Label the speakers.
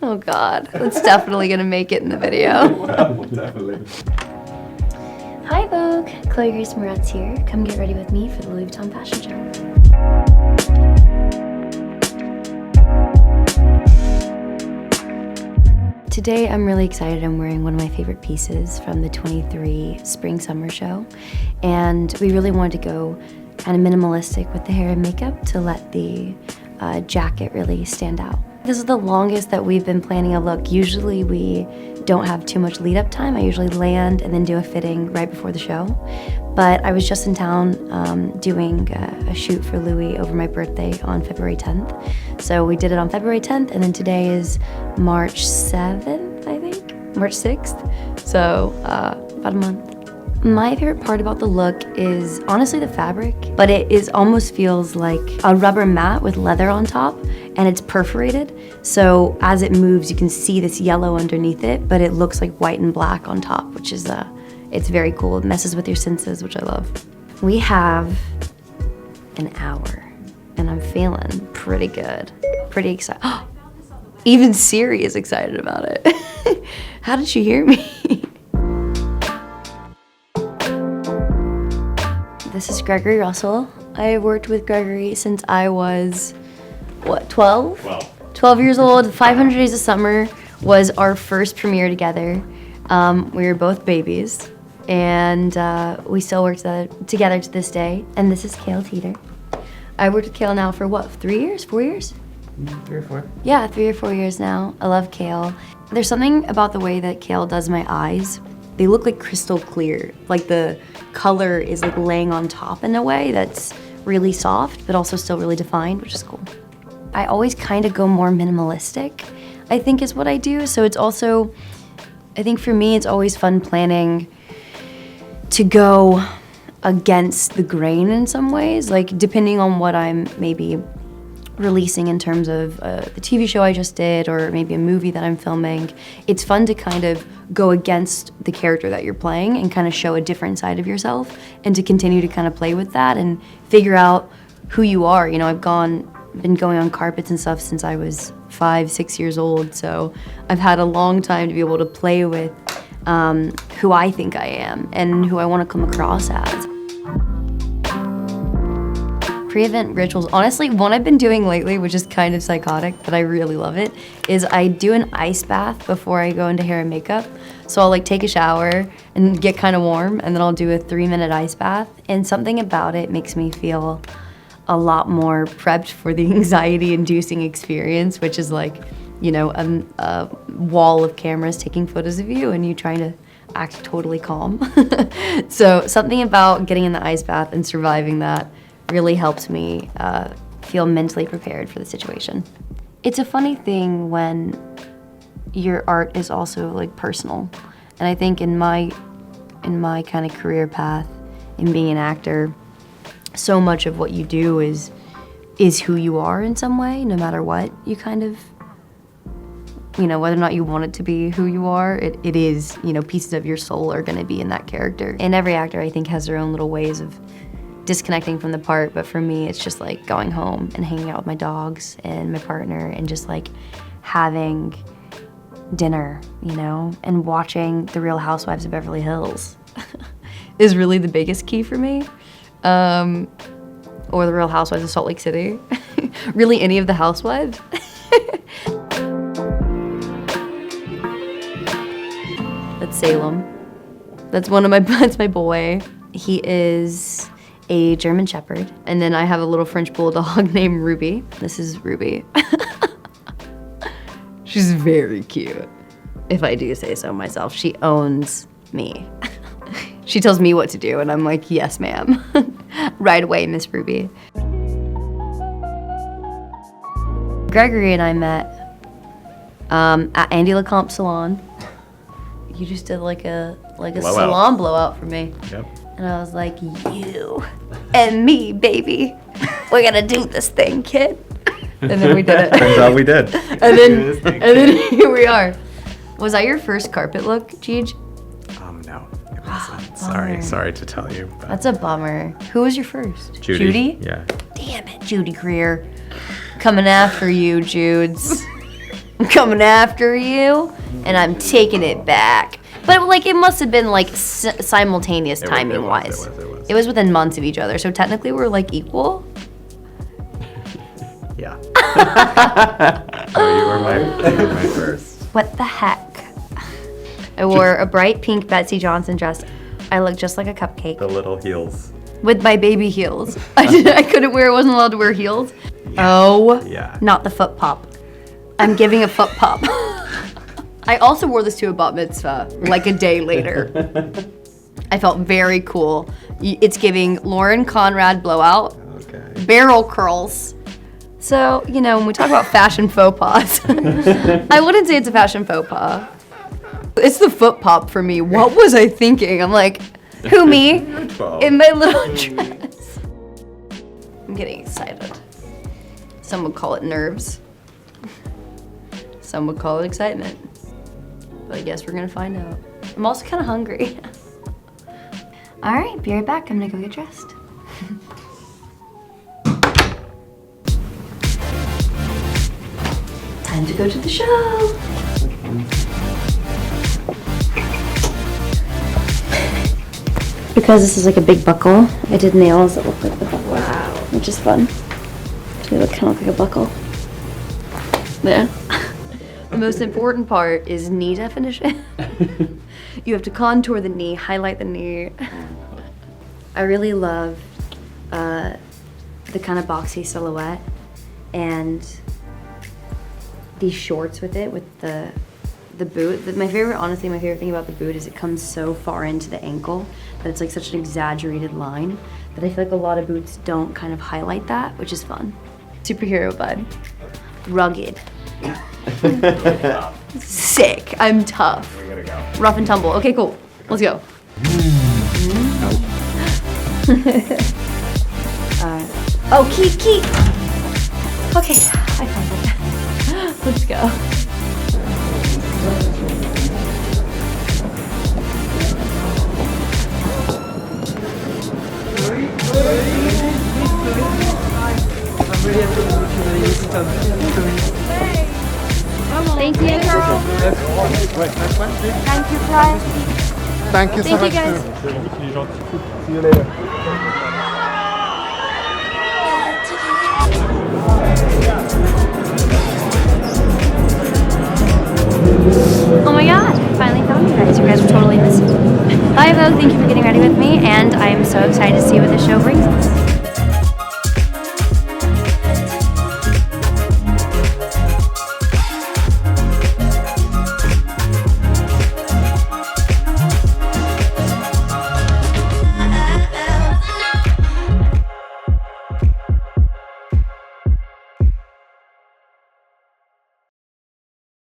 Speaker 1: Oh God, that's definitely gonna make it in the video.
Speaker 2: Definitely.
Speaker 1: Hi Vogue, Chloë Grace Moretz here. Come get ready with me for the Louis Vuitton fashion show. Today I'm really excited. I'm wearing one of my favorite pieces from the 23 Spring Summer show. And we really wanted to go kind of minimalistic with the hair and makeup to let the jacket really stand out. This is the longest that we've been planning a look. Usually we don't have too much lead up time. I usually land and then do a fitting right before the show. But I was just in town doing a shoot for Louis over my birthday on February 10th. So we did it on February 10th, and then today is March 7th, I think, March 6th. So about a month. My favorite part about the look is honestly the fabric, but it almost feels like a rubber mat with leather on top, and it's perforated. So as it moves, you can see this yellow underneath it, but it looks like white and black on top, which is it's very cool. It messes with your senses, which I love. We have an hour, and I'm feeling pretty good, pretty excited. Even Siri is excited about it. How did she hear me? This is Gregory Russell. I worked with Gregory since I was, what, 12? 12 years old. 500 Days of Summer was our first premiere together. We were both babies, and we still work together to this day. And this is Kale Teeter. I worked with Kale now for what, 3 years, 4 years?
Speaker 2: 3 or 4.
Speaker 1: Yeah, 3 or 4 years now. I love Kale. There's something about the way that Kale does my eyes. They look like crystal clear. Like the color is like laying on top in a way that's really soft, but also still really defined, which is cool. I always kind of go more minimalistic, I think is what I do. So it's also, I think for me, it's always fun planning to go against the grain in some ways, like depending on what I'm maybe releasing in terms of the TV show I just did, or maybe a movie that I'm filming. It's fun to kind of go against the character that you're playing and kind of show a different side of yourself, and to continue to kind of play with that and figure out who you are. You know, I've been going on carpets and stuff since I was 5, 6 years old, so I've had a long time to be able to play with who I think I am and who I want to come across as. Pre-event rituals, honestly, one I've been doing lately, which is kind of psychotic, but I really love it, is I do an ice bath before I go into hair and makeup. So I'll like take a shower and get kind of warm, and then I'll do a 3-minute ice bath. And something about it makes me feel a lot more prepped for the anxiety-inducing experience, which is like, you know, a wall of cameras taking photos of you and you trying to act totally calm. So something about getting in the ice bath and surviving that really helps me feel mentally prepared for the situation. It's a funny thing when your art is also like personal. And I think in my kind of career path, in being an actor, so much of what you do is who you are in some way, no matter what you kind of, you know, whether or not you want it to be who you are, it is, you know, pieces of your soul are gonna be in that character. And every actor, I think, has their own little ways of disconnecting from the part, but for me, it's just like going home and hanging out with my dogs and my partner and just like having dinner, you know, and watching The Real Housewives of Beverly Hills is really the biggest key for me. Or The Real Housewives of Salt Lake City. Really any of the housewives. That's Salem. That's that's my boy. He is a German Shepherd. And then I have a little French Bulldog named Ruby. This is Ruby. She's very cute, if I do say so myself. She owns me. She tells me what to do, and I'm like, yes, ma'am. Right away, Miss Ruby. Gregory and I met at Andy LeCompte Salon. You just did like a salon blowout for me.
Speaker 2: Yep.
Speaker 1: And I was like, you and me, baby. We're gonna do this thing, kid. And then we did it.
Speaker 2: Turns out we did.
Speaker 1: and then here we are. Was that your first carpet look, Jeej?
Speaker 2: No, it wasn't. Sorry to tell you. But
Speaker 1: That's a bummer. Who was your first?
Speaker 2: Judy? Yeah.
Speaker 1: Damn it, Judy Greer. Coming after you, Judes. I'm coming after you, and I'm taking it back. But like, it must have been like simultaneous timing wise. It was within months of each other, so technically we're like equal.
Speaker 2: Yeah. Oh, you were my first.
Speaker 1: What the heck? I wore a bright pink Betsy Johnson dress. I looked just like a cupcake.
Speaker 2: The little heels.
Speaker 1: With my baby heels. I couldn't wear, I wasn't allowed to wear heels. Oh,
Speaker 2: yeah.
Speaker 1: Not the foot pop. I'm giving a foot pop. I also wore this to a bat mitzvah, like a day later. I felt very cool. It's giving Lauren Conrad blowout,
Speaker 2: Okay.
Speaker 1: barrel curls. So, you know, when we talk about fashion faux pas, I wouldn't say it's a fashion faux pas. It's the foot pop for me. What was I thinking? I'm like, who, me? In my little dress. I'm getting excited. Some would call it nerves. Some would call it excitement. But I guess we're gonna find out. I'm also kind of hungry. All right, be right back. I'm gonna go get dressed. Time to go to the show. Because this is like a big buckle, I did nails that look like the buckle. Wow. Which is fun. They look kind of like a buckle. Yeah. The most important part is knee definition. You have to contour the knee, highlight the knee. I really love the kind of boxy silhouette and these shorts with it, with the boot. Honestly, my favorite thing about the boot is it comes so far into the ankle that it's like such an exaggerated line that I feel like a lot of boots don't kind of highlight that, which is fun. Superhero vibe. Rugged. Sick. I'm tough.
Speaker 2: We gotta go.
Speaker 1: Rough and tumble. Okay, cool. Let's go. Oh, keep. Okay, I found it. Let's go. Thank you. Thank you, guys.
Speaker 3: Thank you so much.
Speaker 1: Guys.
Speaker 3: See you later.
Speaker 1: Oh my god, I finally found you guys. You guys were totally missing. Hi Vogue, thank you for getting ready with me, and I'm so excited to see what the show brings us.